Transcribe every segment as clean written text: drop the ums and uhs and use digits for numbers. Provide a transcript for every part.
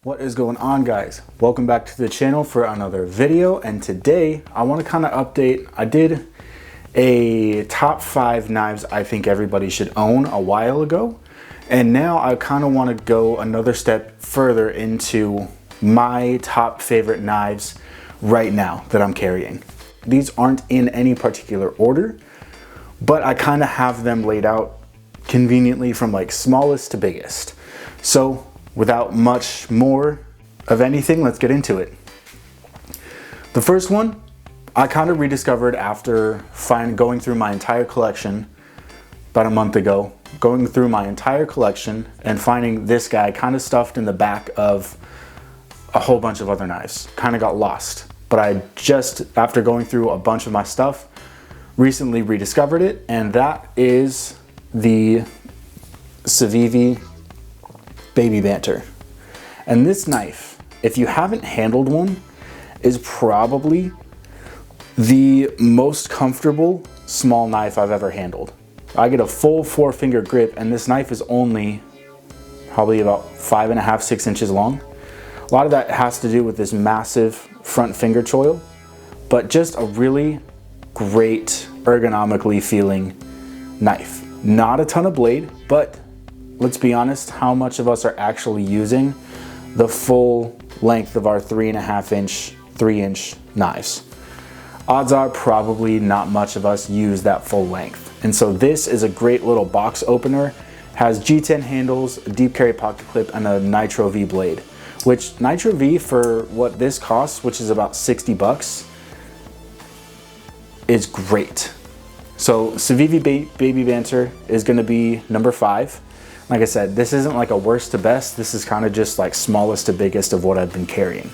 What is going on, guys? Welcome back to the channel for another video, and today I want to kind of update. I did a top 5 knives I think everybody should own a while ago, and now I kind of want to go another step further into my top favorite knives right now that I'm carrying. These aren't in any particular order, but I kind of have them laid out conveniently from like smallest to biggest. So without much more of anything, let's get into it. The first one I kind of rediscovered after going through my entire collection about a month ago, going through my entire collection and finding this guy kind of stuffed in the back of a whole bunch of other knives. Kind of got lost, but I just, after going through a bunch of my stuff, recently rediscovered it, and that is the Civivi Baby Banter. And this knife, if you haven't handled one, is probably the most comfortable small knife I've ever handled. I get a full 4-finger grip, and this knife is only probably about 5.5, 6 inches long. A lot of that has to do with this massive front finger choil, but just a really great ergonomically feeling knife. Not a ton of blade, but let's be honest, how much of us are actually using the full length of our 3.5-inch, 3-inch knives? Odds are probably not much of us use that full length. And so this is a great little box opener. Has G10 handles, a deep carry pocket clip, and a Nitro V blade, which Nitro V, for what this costs, which is about 60 bucks, is great. So Civivi Baby Banter is gonna be number 5. Like I said, this isn't like a worst to best. This is kind of just like smallest to biggest of what I've been carrying.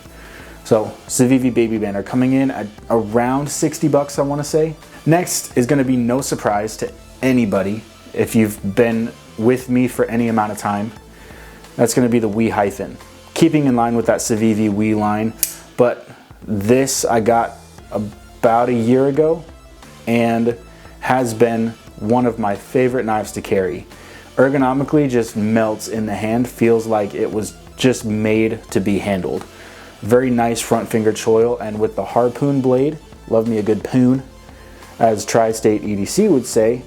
So Civivi Baby Banter coming in at around 60 bucks, I want to say. Next is going to be no surprise to anybody if you've been with me for any amount of time. That's going to be the Wii Hyphen. Keeping in line with that Civivi Wii line, but this I got about a year ago and has been one of my favorite knives to carry. Ergonomically just melts in the hand, feels like it was just made to be handled. Very nice front finger choil, and with the harpoon blade, love me a good poon, as Tri-State EDC would say,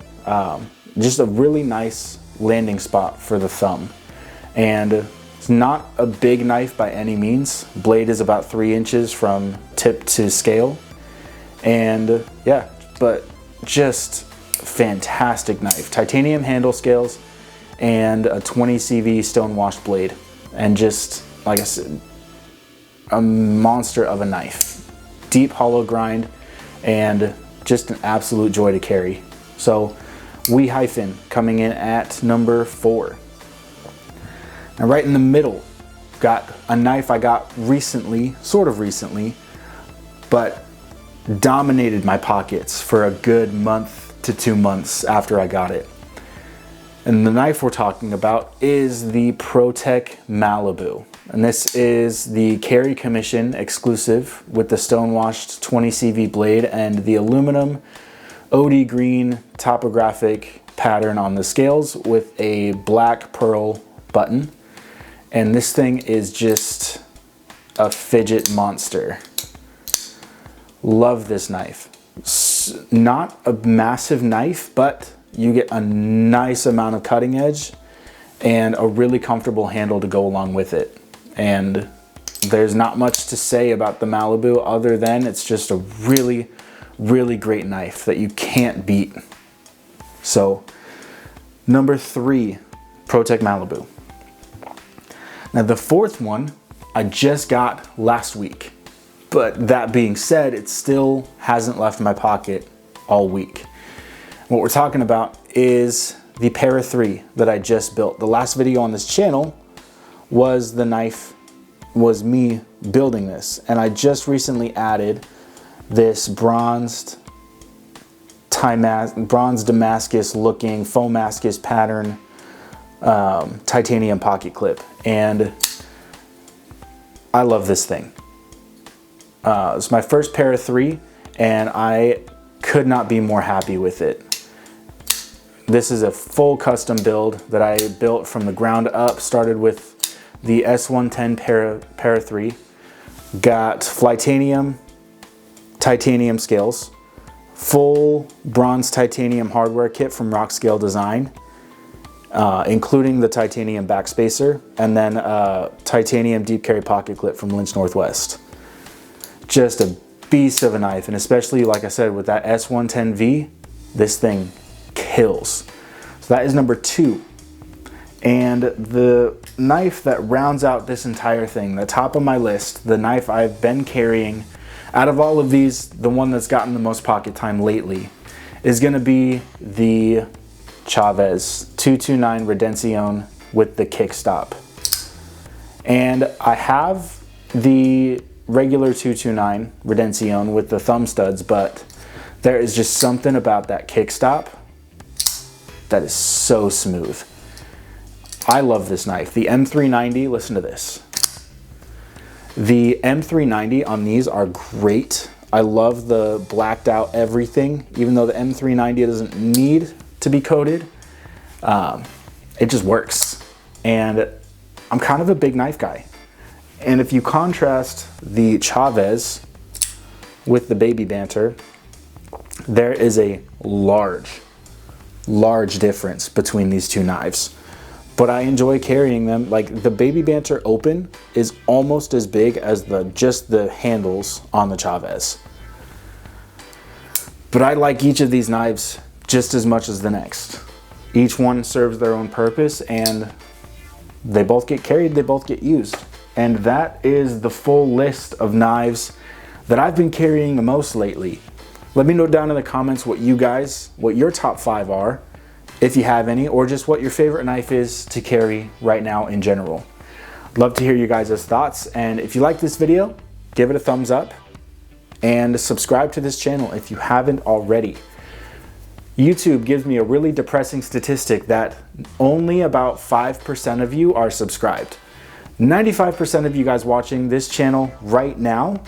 just a really nice landing spot for the thumb. And it's not a big knife by any means. Blade is about 3 inches from tip to scale. And yeah, but just fantastic knife. Titanium handle scales and a 20 CV stone washed blade, and just, like I said, a monster of a knife. Deep hollow grind and just an absolute joy to carry. So Wii Hyphen coming in at number 4. Now right in the middle, got a knife I got recently, sort of recently, but dominated my pockets for a good month to 2 months after I got it. And the knife we're talking about is the Protech Malibu. And this is the Carry Commission exclusive with the stone-washed 20 CV blade and the aluminum OD green topographic pattern on the scales with a black pearl button. And this thing is just a fidget monster. Love this knife. Not a massive knife, but you get a nice amount of cutting edge and a really comfortable handle to go along with it. And there's not much to say about the Malibu other than it's just a really, really great knife that you can't beat. So number 3, Protech Malibu. Now the 4th one I just got last week, but that being said, it still hasn't left my pocket all week. What we're talking about is the Para 3 that I just built. The last video on this channel was me building this, and I just recently added this bronzed Damascus looking Foamascus pattern titanium pocket clip, and I love this thing. It's my first Para 3, and I could not be more happy with it. This is a full custom build that I built from the ground up. Started with the S110 Para 3. Got Flytanium, titanium scales, full bronze titanium hardware kit from Rockscale Design, including the titanium backspacer, and then titanium deep carry pocket clip from Lynch Northwest. Just a beast of a knife, and especially, like I said, with that S110V, this thing kills. So that is number 2. And the knife that rounds out this entire thing, the top of my list, the knife I've been carrying, out of all of these, the one that's gotten the most pocket time lately, is gonna be the Chavez 229 Redención with the kickstop. And I have the regular 229 Redención with the thumb studs, but there is just something about that kickstop that is so smooth. I love this knife. The M390, listen to this. The M390 on these are great. I love the blacked out everything, even though the M390 doesn't need to be coated. It just works. And I'm kind of a big knife guy. And if you contrast the Chavez with the Baby Banter, there is a large difference between these two knives. But I enjoy carrying them. Like, the Baby Banter Open is almost as big as just the handles on the Chavez. But I like each of these knives just as much as the next. Each one serves their own purpose, and they both get carried, they both get used. And that is the full list of knives that I've been carrying the most lately. Let me know down in the comments what your top 5 are, if you have any, or just what your favorite knife is to carry right now in general. Love to hear you guys' thoughts, and if you like this video, give it a thumbs up and subscribe to this channel if you haven't already. YouTube gives me a really depressing statistic that only about 5% of you are subscribed. 95% of you guys watching this channel right now,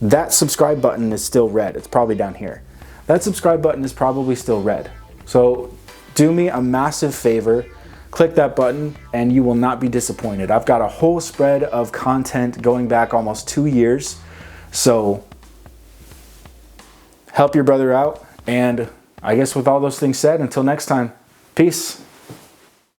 that subscribe button is still red. It's probably down here. That subscribe button is probably still red. So do me a massive favor, click that button and you will not be disappointed. I've got a whole spread of content going back almost 2 years. So help your brother out. And I guess with all those things said, until next time, peace.